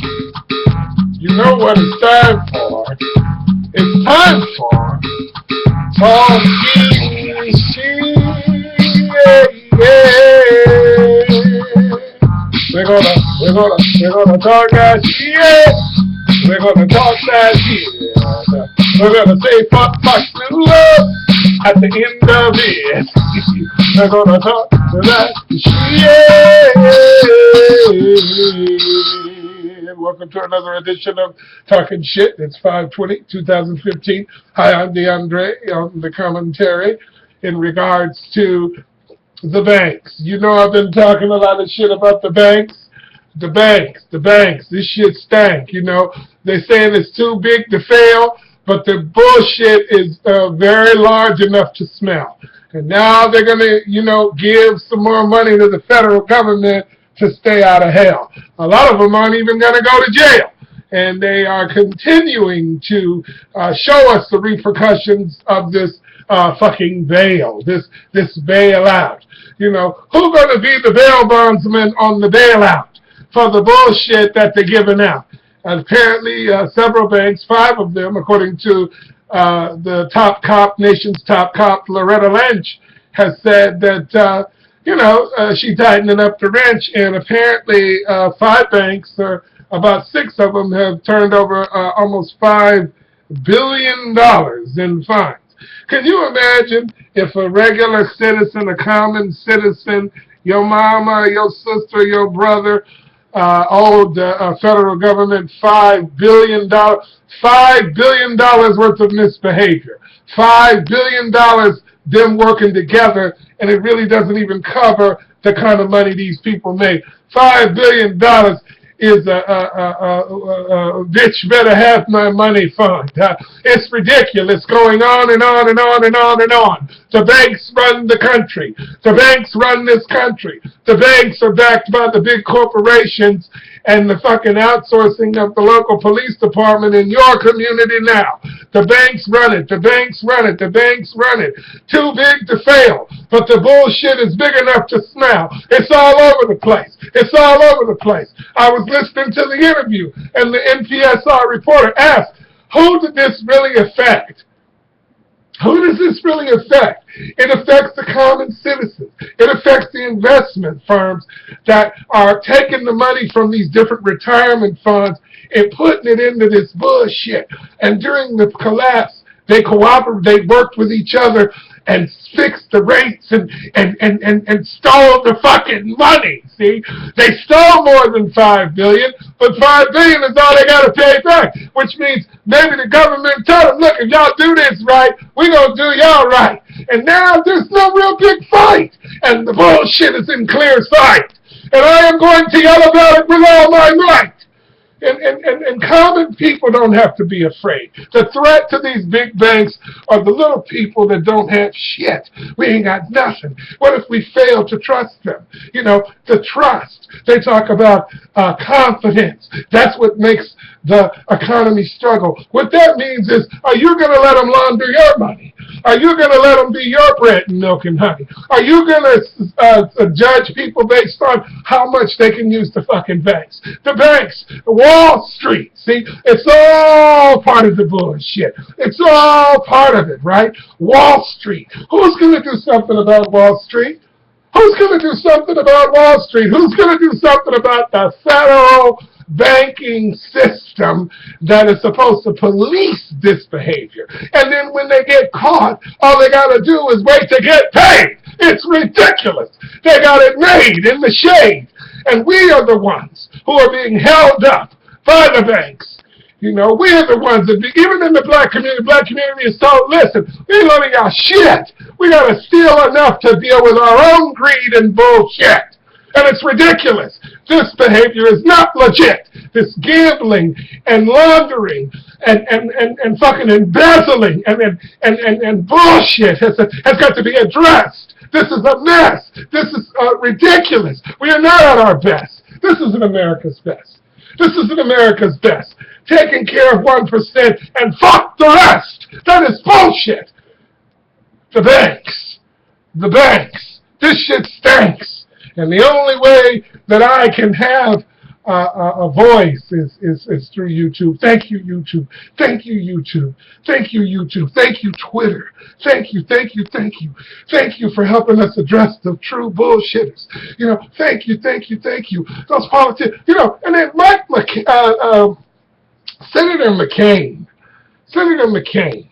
You know what it's time for. It's time for Talking Shit. We're gonna talk that shit. We're gonna talk that shit. We're gonna say fuck News at the end of it. We're gonna talk that shit. Welcome to another edition of Talking Shit. It's 5/20/2015. Hi, I'm DeAndre on the commentary in regards to the banks. You know I've been talking a lot of shit about the banks. The banks. This shit stank, you know. They saying it's too big to fail, but the bullshit is very large enough to smell. And now they're going to, give some more money to the federal government to stay out of hell. A lot of them aren't even going to go to jail. And they are continuing to show us the repercussions of this fucking bail, this bailout. Who's going to be the bail bondsman on the bailout for the bullshit that they're giving out? And apparently, several banks, 5 of them, according to the nation's top cop, Loretta Lynch, has said that, she's tightening up the wrench, and apparently 5 banks, or about 6 of them, have turned over almost $5 billion in fines. Can you imagine if a regular citizen, a common citizen, your mama, your sister, your brother, owed the federal government $5 billion worth of misbehavior. $5 billion them working together, and it really doesn't even cover the kind of money these people make. $5 billion is a bitch better have my money fund. It's ridiculous, going on and on and on and on and on. The banks run the country. The banks run this country. The banks are backed by the big corporations and the fucking outsourcing of the local police department in your community now. The banks run it. The banks run it. The banks run it. Too big to fail, but the bullshit is big enough to smell. It's all over the place. It's all over the place. I was listening to the interview, and the NPSR reporter asked, who did this really affect? Who does this really affect? It affects the common citizens. It affects the investment firms that are taking the money from these different retirement funds and putting it into this bullshit. And during the collapse, they worked with each other and fixed the rates and stole the fucking money. See, they stole more than $5 billion, but $5 billion is all they got to pay back, which means maybe the government told them, look, if y'all do this right, we're going to do y'all right. And now there's no real big fight, and the bullshit is in clear sight. And I am going to yell about it with all my might. And common people don't have to be afraid. The threat to these big banks are the little people that don't have shit. We ain't got nothing. What if we fail to trust them? The trust. They talk about confidence. That's what makes the economy struggle. What that means is, are you going to let them launder your money? Are you going to let them be your bread and milk and honey? Are you going to judge people based on how much they can use the fucking banks? The banks, Wall Street, see, it's all part of the bullshit. It's all part of it, right? Wall Street. Who's going to do something about Wall Street? Who's going to do something about Wall Street? Who's going to do something about the federal banking system that is supposed to police this behavior? And then when they get caught, all they got to do is wait to get paid. It's ridiculous. They got it made in the shade. And we are the ones who are being held up by the banks. We're the ones that, even in the black community is told, listen, we ain't letting y'all shit. We got to steal enough to deal with our own greed and bullshit. And it's ridiculous. This behavior is not legit. This gambling and laundering and fucking embezzling and bullshit has got to be addressed. This is a mess. This is ridiculous. We are not at our best. This isn't America's best. This isn't America's best. Taking care of 1% and fuck the rest. That is bullshit. The banks. This shit stinks. And the only way that I can have a voice is through YouTube. Thank you, YouTube. Thank you, YouTube. Thank you, YouTube. Thank you, Twitter. Thank you, thank you, thank you. Thank you for helping us address the true bullshitters. Thank you, thank you, thank you. Those politicians, and then Senator McCain. Senator McCain.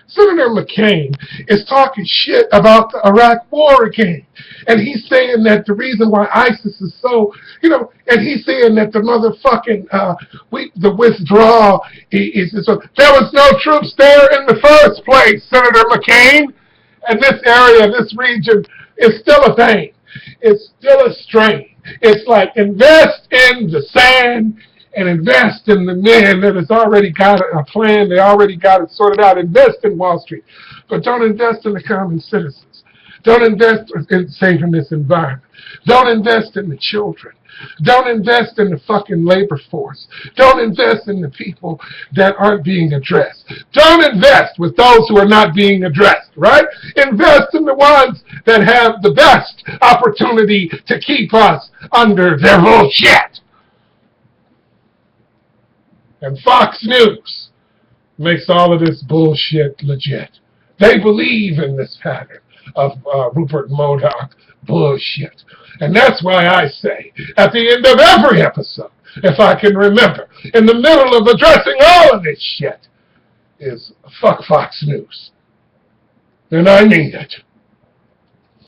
Senator McCain is talking shit about the Iraq War again. And he's saying that the reason why ISIS is so, and he's saying that the motherfucking, the withdrawal is so. There was no troops there in the first place, Senator McCain. And this area, this region is still a thing. It's still a strain. It's like invest in the sand and invest in the men that has already got a plan. They already got it sorted out. Invest in Wall Street. But don't invest in the common citizens. Don't invest in saving this environment. Don't invest in the children. Don't invest in the fucking labor force. Don't invest in the people that aren't being addressed. Don't invest with those who are not being addressed, right? Invest in the ones that have the best opportunity to keep us under their bullshit. And Fox News makes all of this bullshit legit. They believe in this pattern of Rupert Murdoch bullshit. And that's why I say, at the end of every episode, if I can remember, in the middle of addressing all of this shit, is fuck Fox News. And I mean it.